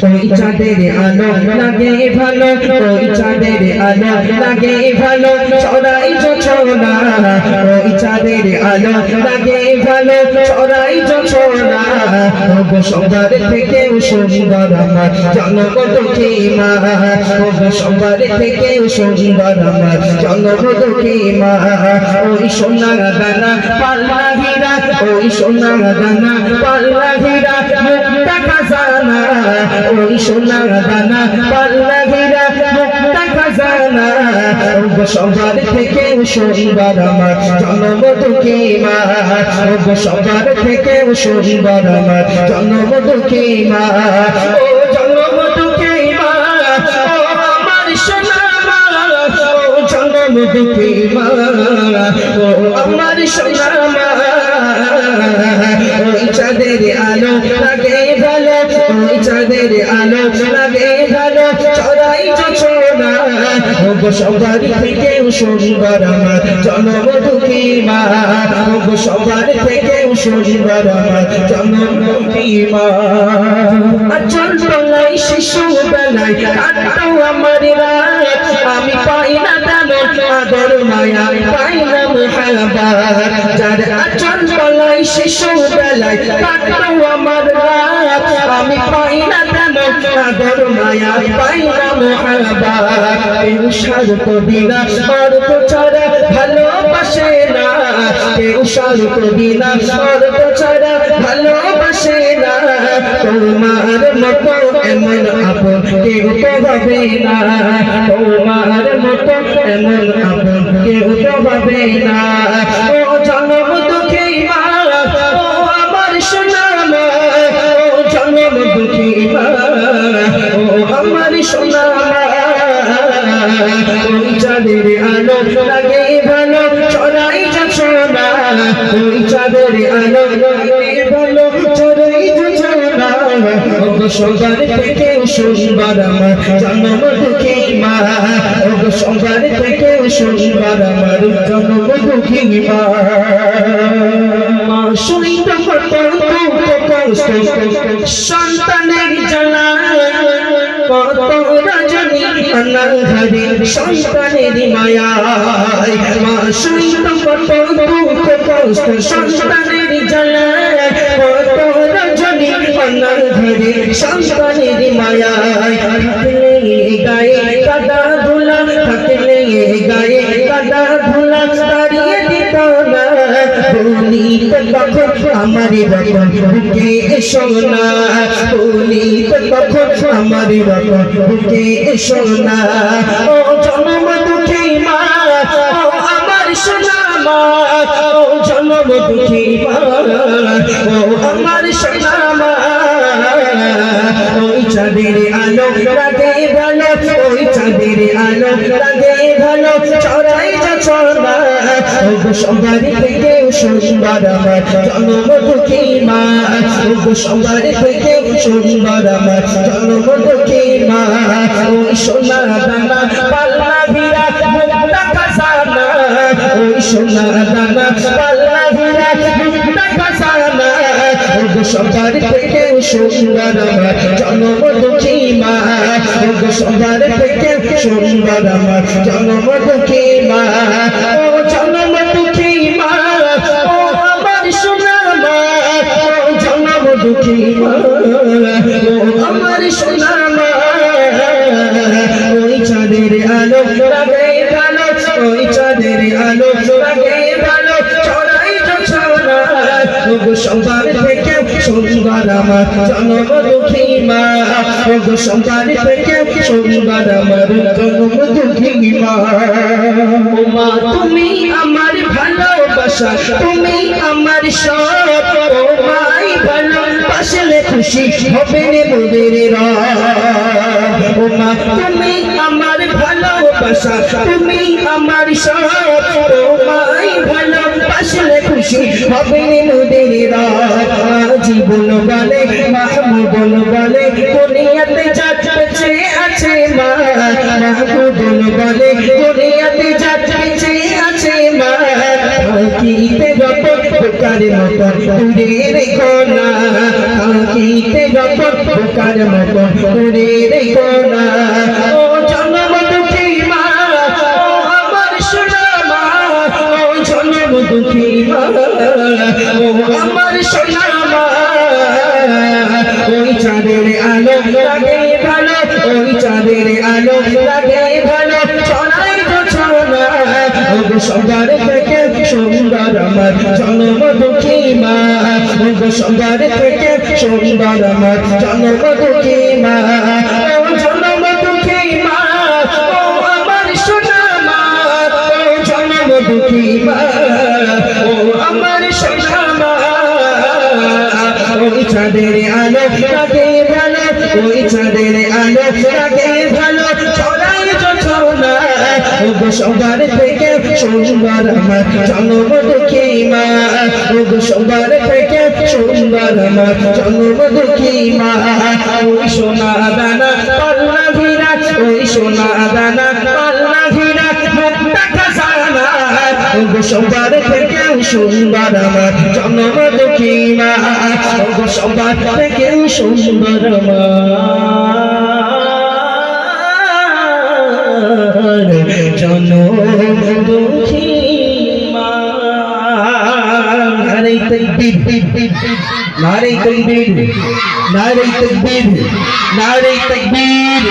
ওই চাঁদের আলো লাগে ভালো, ওই চাঁদের আলো লাগে ভালো, ছড়াই ছোছনা ওই চাঁদের আলো লাগে ভালো, ছড়াই ছোছনা ওগো সবার থেকেও সুন্দর আমার জন্মদুঃখী মা, ওগো সবার থেকেও সুন্দর আমার জন্মদুঃখী মা। ওই সোনা দানা পাল্লা হীরা, ওই সোনা দানা পাল্লা হীরা মুক্তা খাজানা, ওই সোনা দানা পাল্লা হীরা মুক্তা খাজানা ওগো সবার থেকেও সুন্দর আমার জন্মদুঃখী মা, ওগো সবার থেকেও সুন্দর আমার জন্মদুঃখী মা। ও জন্মদুঃখী মা, ও আমার সোনা মা, ও জন্মদুঃখী মা, ও আমার সোনা মা। ওই চাঁদের আলো লাগে ভালো, ওই চাঁদের আলো লাগে ভালো, ছড়াই ছোছনা ওগো সবার থেকেও সুন্দর আমার জন্মদুঃখী মা, ওগো সবার থেকেও সুন্দর আমার জন্মদুঃখী মা। আচল তলায় শিশু বেলায় কাটতো আমার রাত, আমি পাই না দানো আদর মায়া, পাই না মোহাব্বত, যার আচল তলায় শিশু বেলায় কাটতো আমার রাত, আমি পাই না দানো আদর মায়া, পাই না মোহাব্বত। কেউ স্বার্থ বিনা অর্থ ছাড়া ভালোবাসে না, কেউ স্বার্থ বিনা অর্থ ছাড়া ভালোবাসে না, তোমার মতো এমন আপন কেউ তো হবে না, তোমার মতো এমন আপন কেউ তো হবে না। ও জন্মদুঃখী মা, ও আমার সোনা মা, ও জন্মদুঃখী মা, ও আমার সোনা মা। ওই চাঁদের আলো লাগে ভালো, ছড়াই ছোছনা ওই চাঁদের আলো লাগে ভালো, ছড়াই ছোছনা ওগো সবার থেকেও সুন্দর আমার জন্মদুঃখী মা, ওগো সবার থেকেও সুন্দর আমার জন্মদুঃখী মা। মা সইত কত কষ্ট সন্তানের জ্বালা, কত রজনী অনাঘারে সন্তানের মায়ায়, মা সইত কত দুঃখ কষ্ট সন্তানের জ্বালায়, কত রজনী অনাঘারে সন্তানের মায়ায়। থাকলে গায়ে কাদা ধুলা, থাকলে গায়ে কাদা ধুলা তাড়িয়ে দিত না, বলিত তখন আমার রকম বুকে এসো না, বলিত তখন আমার রকম বুকে এসো না। ও জন্মদুঃখী মা, ও আমার সোনা মা, ও জন্মদুঃখী মা, ও আমার সোনা মা। ওই চাঁদের আলো লাগে ভালো, ওই চাঁদের আলো লাগে ভালো, ছড়াই ছোছনা ওগো সবার থেকেও সুন্দর আমার জন্মদুঃখী মা, ওগো সবার থেকেও সুন্দর আমার জন্মদুঃখী মা। ওই সোনা দানা পাল্লা হীরা মুক্তা খাজানা, ওই সোনা দানা পাল্লা হীরা মুক্তা খাজানা ওগো সবার থেকেও সুন্দর আমার জন্মদুঃখী মা, ওগো সবার থেকেও সুন্দর আমার জন্মদুঃখী মা। ও জন্মদুঃখী মা, ও আমার সোনা মা, ও জন্মদুঃখী মা, ও আমার সোনা মা। ওই চাঁদের আলো লাগে ভালো, ওই চাঁদের আলো লাগে ভালো, ছড়াই ছোছনা ওগো সবার থেকেও সুন্দর আমার জন্মদুঃখী মা, ওগো সবার থেকেও সুন্দর আমার জন্মদুঃখী মা। ও মা তুমি আমার ভালোবাসা, তুমি আমার সব, ও মাই ভালোবাসলে খুশি হবে রে মোদের রব। ও মা তুমি আমার ভালোবাসা, তুমি আমার সব, ও মাই ভালোবাসলে খুশি হবে রে মোদের রব। জীবন বলে মাহমুদ বলে দুনিয়াতে যা বেঁচে আছে মা, মাহমুদ বলে দুনিয়াতে যা বেঁচে আছে মা, থাকিতে যত প্রকার মতো দূরে রেখো না থাকিতে যখন বোকার মতো করে রেখো না ও জন্ম দুঃখী মা ও আমার সোনা মা ও জন্ম দুঃখী মা ও আমার সোনা মা ওই চাঁদের আলো লাগে ভালো ওই চাঁদের আলো লাগে ভালো ছড়াই তো ছড়া ওগো সবার থেকে সুন্দর আমার জন্ম দুঃখী মা ওগো সবার থেকে সুন্দর আমার জন্ম দুঃখী মা ও জন্ম দুঃখী মা ও আমার সোনা মা ও জন্ম দুঃখী মা ও আমার সোনা মা ওই চাঁদের আলো লাগে ভালো ওই চাঁদের আলো লাগে ভালো ছড়াই ছড়া ওগো সবার থেকে সুন্দর আমার জন্ম দুঃখী মা ওগো সবার থেকে সুন্দর আমার জন্ম দুঃখী মা ওই সোনা দানা পাল্লা ভিড়া ওই সোনা দানা পাল্লা ভিড়া মুক্তা খাজানা ওগো সবার থেকে সুন্দর আমার জন্ম দুঃখী মা ওগো সবার থেকে সুন্দর আমার জন্ম দুঃখী মা নারে তাকবীর নারে তাকবীর নারে তাকবীর নারে তাকবীর